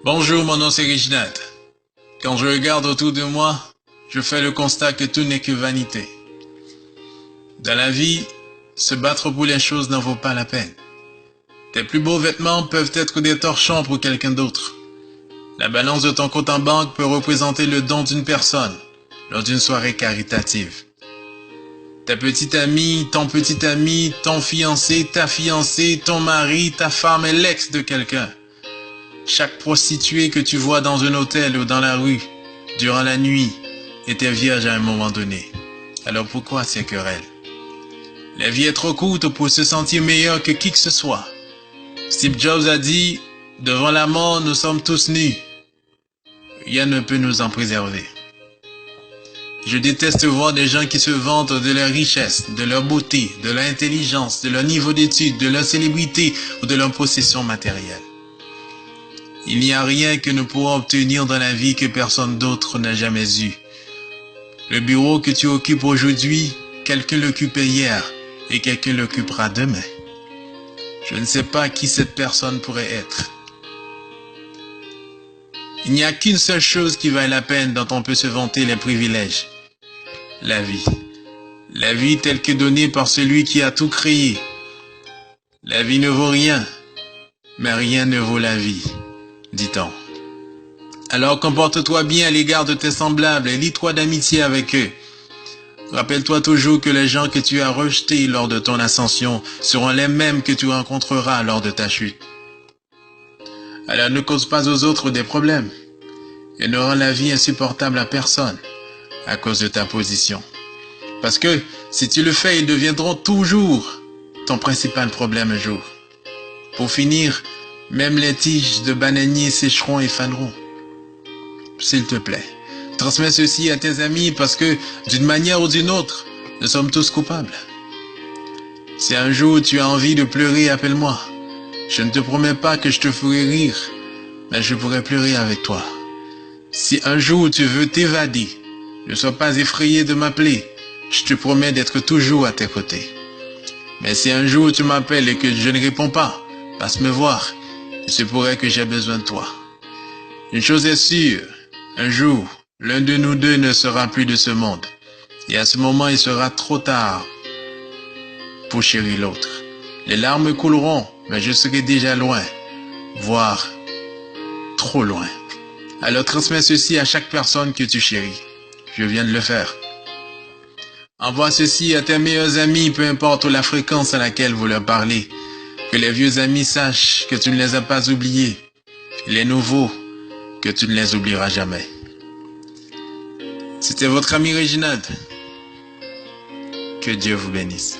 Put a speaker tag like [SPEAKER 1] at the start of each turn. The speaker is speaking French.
[SPEAKER 1] Bonjour, mon nom c'est Reginald. Quand je regarde autour de moi, je fais le constat que tout n'est que vanité. Dans la vie, se battre pour les choses n'en vaut pas la peine. Tes plus beaux vêtements peuvent être des torchons pour quelqu'un d'autre. La balance de ton compte en banque peut représenter le don d'une personne lors d'une soirée caritative. Ta petite amie, ton fiancé, ta fiancée, ton mari, ta femme est l'ex de quelqu'un. Chaque prostituée que tu vois dans un hôtel ou dans la rue, durant la nuit, était vierge à un moment donné. Alors pourquoi ces querelles? La vie est trop courte pour se sentir meilleur que qui que ce soit. Steve Jobs a dit, devant la mort, nous sommes tous nus. Rien ne peut nous en préserver. Je déteste voir des gens qui se vantent de leur richesse, de leur beauté, de leur intelligence, de leur niveau d'études, de leur célébrité ou de leur possession matérielle. Il n'y a rien que nous pourrons obtenir dans la vie que personne d'autre n'a jamais eu. Le bureau que tu occupes aujourd'hui, quelqu'un l'occupait hier et quelqu'un l'occupera demain. Je ne sais pas qui cette personne pourrait être. Il n'y a qu'une seule chose qui vaille la peine dont on peut se vanter les privilèges. La vie. La vie telle que donnée par celui qui a tout créé. La vie ne vaut rien, mais rien ne vaut la vie, dit-on. Alors comporte-toi bien à l'égard de tes semblables et lie-toi d'amitié avec eux. Rappelle-toi toujours que les gens que tu as rejetés lors de ton ascension seront les mêmes que tu rencontreras lors de ta chute. Alors ne cause pas aux autres des problèmes et ne rends la vie insupportable à personne à cause de ta position. Parce que si tu le fais, ils deviendront toujours ton principal problème un jour. Pour finir, même les tiges de bananier sécheront et faneront. S'il te plaît, transmets ceci à tes amis parce que, d'une manière ou d'une autre, nous sommes tous coupables. Si un jour tu as envie de pleurer, appelle-moi. Je ne te promets pas que je te ferai rire, mais je pourrai pleurer avec toi. Si un jour tu veux t'évader, ne sois pas effrayé de m'appeler. Je te promets d'être toujours à tes côtés. Mais si un jour tu m'appelles et que je ne réponds pas, passe me voir. Il se pourrait que j'ai besoin de toi. Une chose est sûre, un jour, l'un de nous deux ne sera plus de ce monde. Et à ce moment, il sera trop tard pour chérir l'autre. Les larmes couleront, mais je serai déjà loin, voire trop loin. Alors transmets ceci à chaque personne que tu chéris. Je viens de le faire. Envoie ceci à tes meilleurs amis, peu importe la fréquence à laquelle vous leur parlez. Que les vieux amis sachent que tu ne les as pas oubliés. Et les nouveaux, que tu ne les oublieras jamais. C'était votre ami Reginald. Que Dieu vous bénisse.